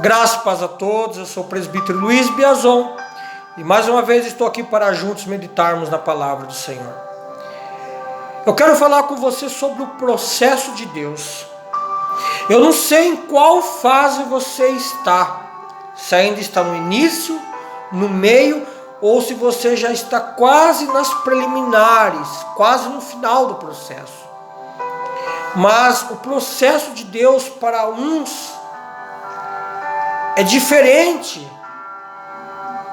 Graça e paz a todos, eu sou o presbítero Luiz Biazon e mais uma vez estou aqui para juntos meditarmos na palavra do Senhor. Eu quero falar com você sobre o processo de Deus. Eu não sei em qual fase você está, se ainda está no início, no meio, ou se você já está quase nas preliminares, quase no final do processo. Mas o processo de Deus para uns é diferente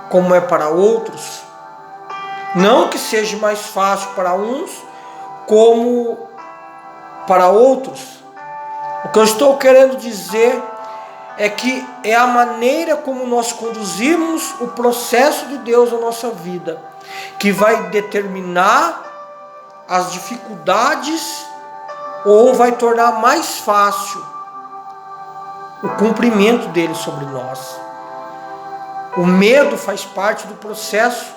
como é para outros. Não que seja mais fácil para uns como para outros. O que eu estou querendo dizer é que é a maneira como nós conduzimos o processo de Deus na nossa vida que vai determinar as dificuldades ou vai tornar mais fácil o cumprimento dele sobre nós. O medo faz parte do processo.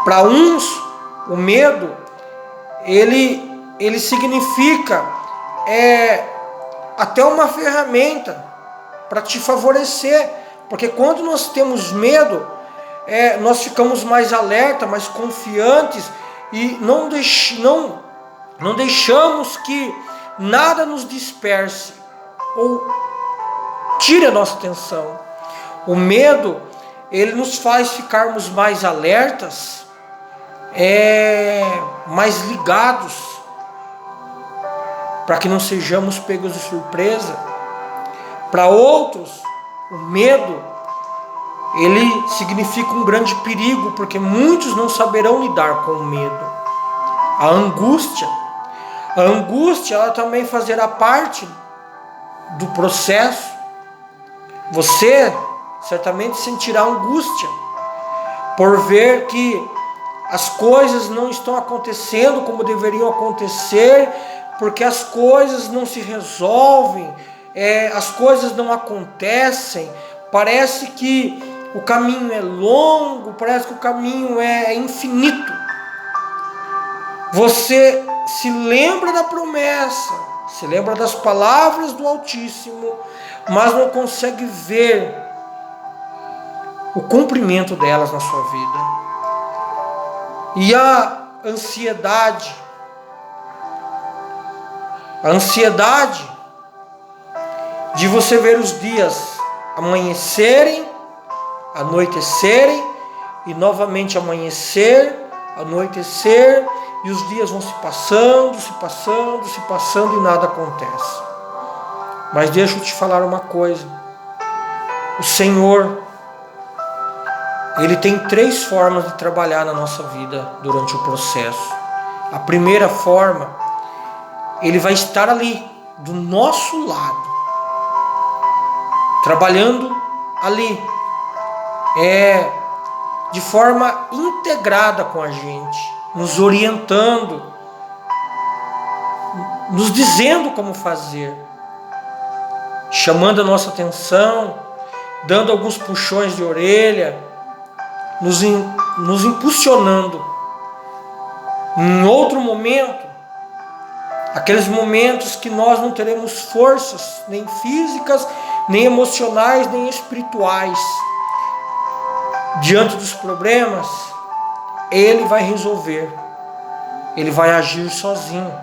Para uns, o medo, ele significa até uma ferramenta para te favorecer, porque quando nós temos medo, nós ficamos mais alerta, mais confiantes e não deixamos que nada nos disperse ou tire a nossa atenção. O medo, ele nos faz ficarmos mais alertas, mais ligados, para que não sejamos pegos de surpresa. Para outros, o medo, ele significa um grande perigo, porque muitos não saberão lidar com o medo. A angústia, ela também fazerá parte do processo. Você certamente sentirá angústia por ver que as coisas não estão acontecendo como deveriam acontecer, porque as coisas não se resolvem, as coisas não acontecem, parece que o caminho é longo, parece que o caminho é infinito. Você se lembra da promessa, se lembra das palavras do Altíssimo, mas não consegue ver o cumprimento delas na sua vida. E a ansiedade de você ver os dias amanhecerem, anoitecerem e novamente amanhecer, anoitecer, e os dias vão se passando e nada acontece. Mas deixa eu te falar uma coisa. O Senhor, Ele tem 3 formas de trabalhar na nossa vida durante o processo. A primeira forma, Ele vai estar ali, do nosso lado, trabalhando ali, de forma integrada com a gente, nos orientando, nos dizendo como fazer, chamando a nossa atenção, dando alguns puxões de orelha, nos impulsionando. Em outro momento, aqueles momentos que nós não teremos forças, nem físicas, nem emocionais, nem espirituais, diante dos problemas, Ele vai resolver, Ele vai agir sozinho.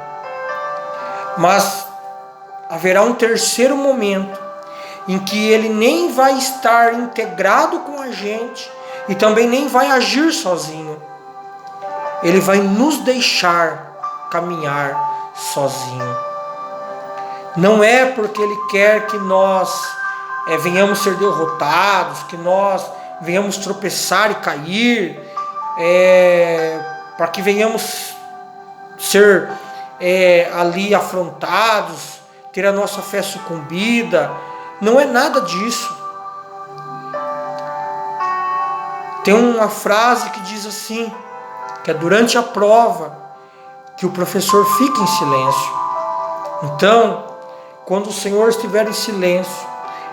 Mas haverá um terceiro momento, em que Ele nem vai estar integrado com a gente, e também nem vai agir sozinho. Ele vai nos deixar caminhar sozinho. Não é porque Ele quer que nós venhamos ser derrotados, que nós venhamos tropeçar e cair, para que venhamos ser ali afrontados, ter a nossa fé sucumbida. Não é nada disso. Tem uma frase que diz assim, que é durante a prova que o professor fica em silêncio. Então, quando o Senhor estiver em silêncio,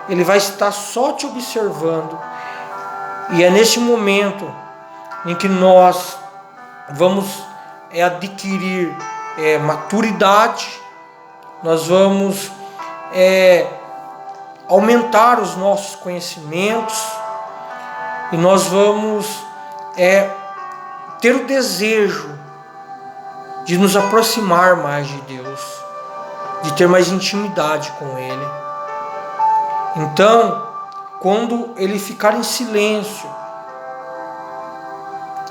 Ele vai estar só te observando. E é neste momento em que nós vamos adquirir maturidade, nós vamos aumentar os nossos conhecimentos e nós vamos ter o desejo de nos aproximar mais de Deus, de ter mais intimidade com Ele. Então, quando Ele ficar em silêncio,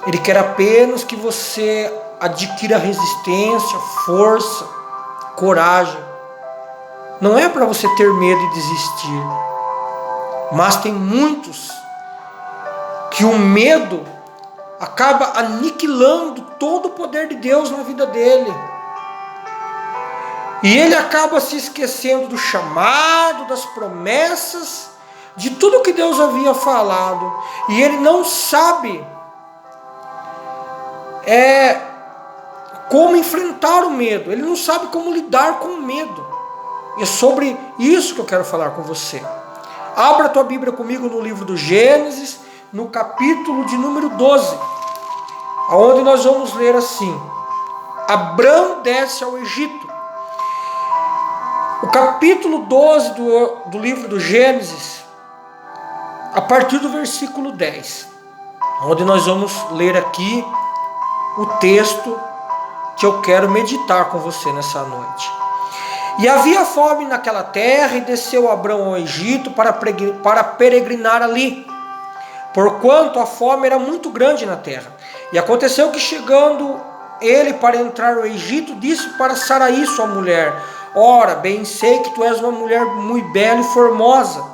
Ele quer apenas que você adquira resistência, força, coragem. Não é para você ter medo e desistir, mas tem muitos que o medo acaba aniquilando todo o poder de Deus na vida dele. E ele acaba se esquecendo do chamado, das promessas, de tudo que Deus havia falado. E ele não sabe como enfrentar o medo. Ele não sabe como lidar com o medo. E é sobre isso que eu quero falar com você. Abra a tua Bíblia comigo no livro do Gênesis, no capítulo de número 12, onde nós vamos ler assim: Abrão desce ao Egito. O capítulo 12 do livro do Gênesis, a partir do versículo 10, onde nós vamos ler aqui o texto que eu quero meditar com você nessa noite. E havia fome naquela terra, e desceu Abrão ao Egito para peregrinar ali, porquanto a fome era muito grande na terra. E aconteceu que, chegando ele para entrar no Egito, disse para Saraí sua mulher: ora, bem sei que tu és uma mulher muito bela e formosa.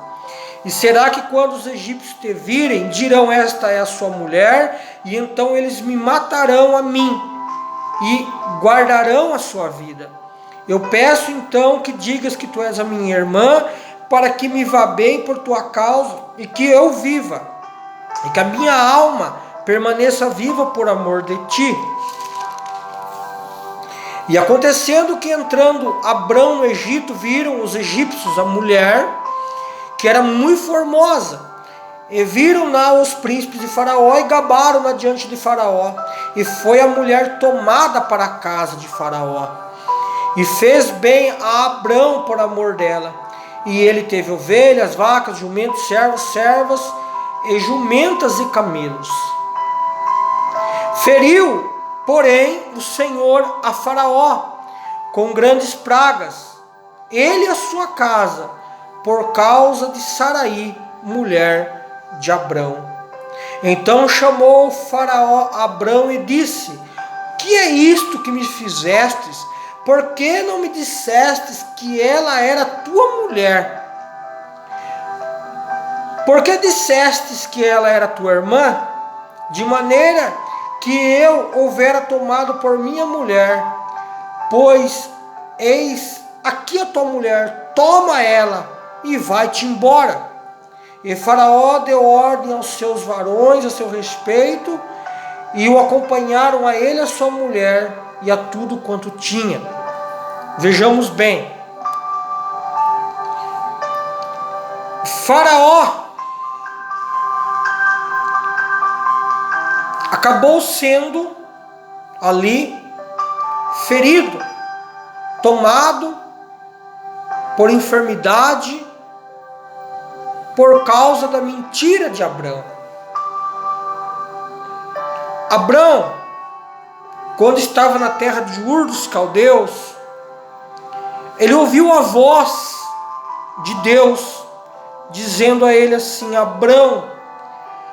E será que quando os egípcios te virem, dirão: esta é a sua mulher, e então eles me matarão a mim e guardarão a sua vida. Eu peço então que digas que tu és a minha irmã, para que me vá bem por tua causa, e que eu viva, e que a minha alma permaneça viva por amor de ti. E acontecendo que, entrando Abrão no Egito, viram os egípcios a mulher, que era muito formosa, e viram-na os príncipes de Faraó, e gabaram-na diante de Faraó. E foi a mulher tomada para a casa de Faraó, e fez bem a Abrão por amor dela. E ele teve ovelhas, vacas, jumentos, servas e jumentas e camelos. Feriu, porém, o Senhor a Faraó com grandes pragas, ele e a sua casa, por causa de Saraí, mulher de Abrão. Então chamou Faraó a Abrão e disse: que é isto que me fizestes? Por que não me dissestes que ela era tua mulher? Por que dissestes que ela era tua irmã? De maneira que eu houvera tomado por minha mulher. Pois eis aqui a tua mulher, toma ela e vai-te embora. E Faraó deu ordem aos seus varões a seu respeito, e o acompanharam a ele, a sua mulher, e a tudo quanto tinha. Vejamos bem. Faraó acabou sendo ali ferido, tomado por enfermidade, por causa da mentira de Abrão. Abrão, quando estava na terra de Ur dos Caldeus, ele ouviu a voz de Deus dizendo a ele assim: Abrão,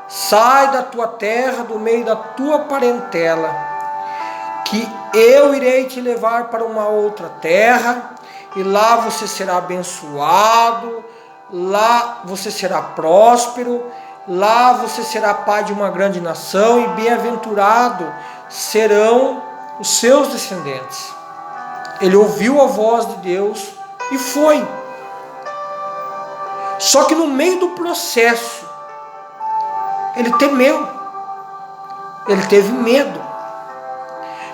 sai da tua terra, do meio da tua parentela, que eu irei te levar para uma outra terra, e lá você será abençoado, lá você será próspero, lá você será pai de uma grande nação, e bem-aventurado serão os seus descendentes. Ele ouviu a voz de Deus e foi. Só que no meio do processo, ele temeu, ele teve medo,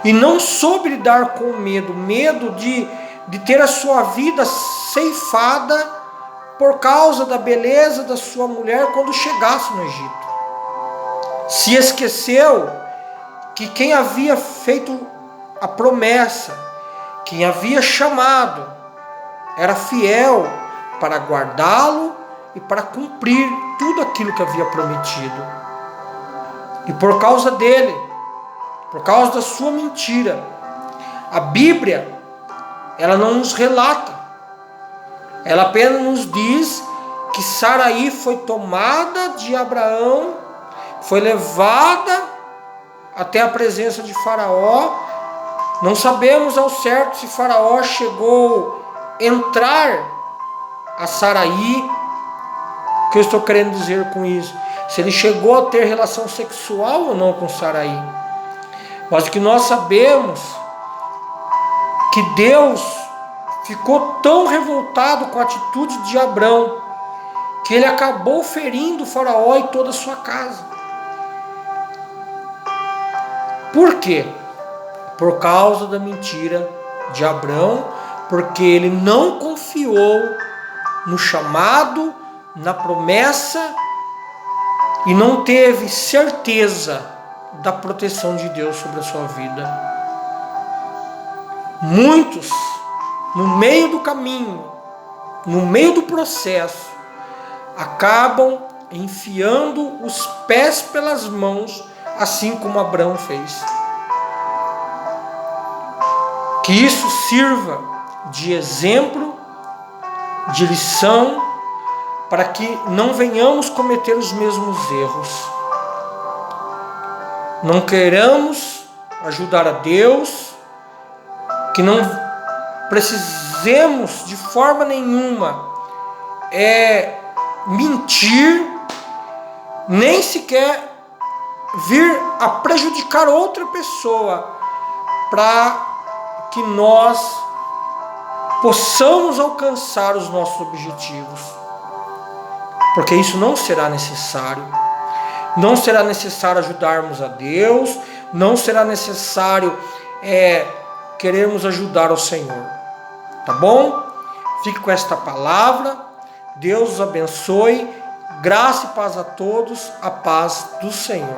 e não soube lidar com o medo de ter a sua vida ceifada por causa da beleza da sua mulher quando chegasse no Egito. Se esqueceu que quem havia feito a promessa, quem havia chamado, era fiel para guardá-lo e para cumprir tudo aquilo que havia prometido. E por causa dele, por causa da sua mentira, a Bíblia, ela não nos relata. Ela apenas nos diz que Saraí foi tomada de Abraão, foi levada até a presença de Faraó. Não sabemos ao certo se Faraó chegou a entrar a Saraí. O que eu estou querendo dizer com isso? Se ele chegou a ter relação sexual ou não com Saraí. Mas o que nós sabemos que Deus ficou tão revoltado com a atitude de Abrão que ele acabou ferindo Faraó e toda a sua casa. Por quê? Por causa da mentira de Abrão, porque ele não confiou no chamado, na promessa e não teve certeza da proteção de Deus sobre a sua vida. Muitos, no meio do caminho, no meio do processo, acabam enfiando os pés pelas mãos, assim como Abrão fez. Que isso sirva de exemplo, de lição, para que não venhamos cometer os mesmos erros. Não queiramos ajudar a Deus, que não precisemos de forma nenhuma mentir, nem sequer vir a prejudicar outra pessoa, para que nós possamos alcançar os nossos objetivos. Porque isso não será necessário. Não será necessário ajudarmos a Deus, não será necessário querermos ajudar o Senhor. Tá bom? Fique com esta palavra. Deus os abençoe. Graça e paz a todos. A paz do Senhor.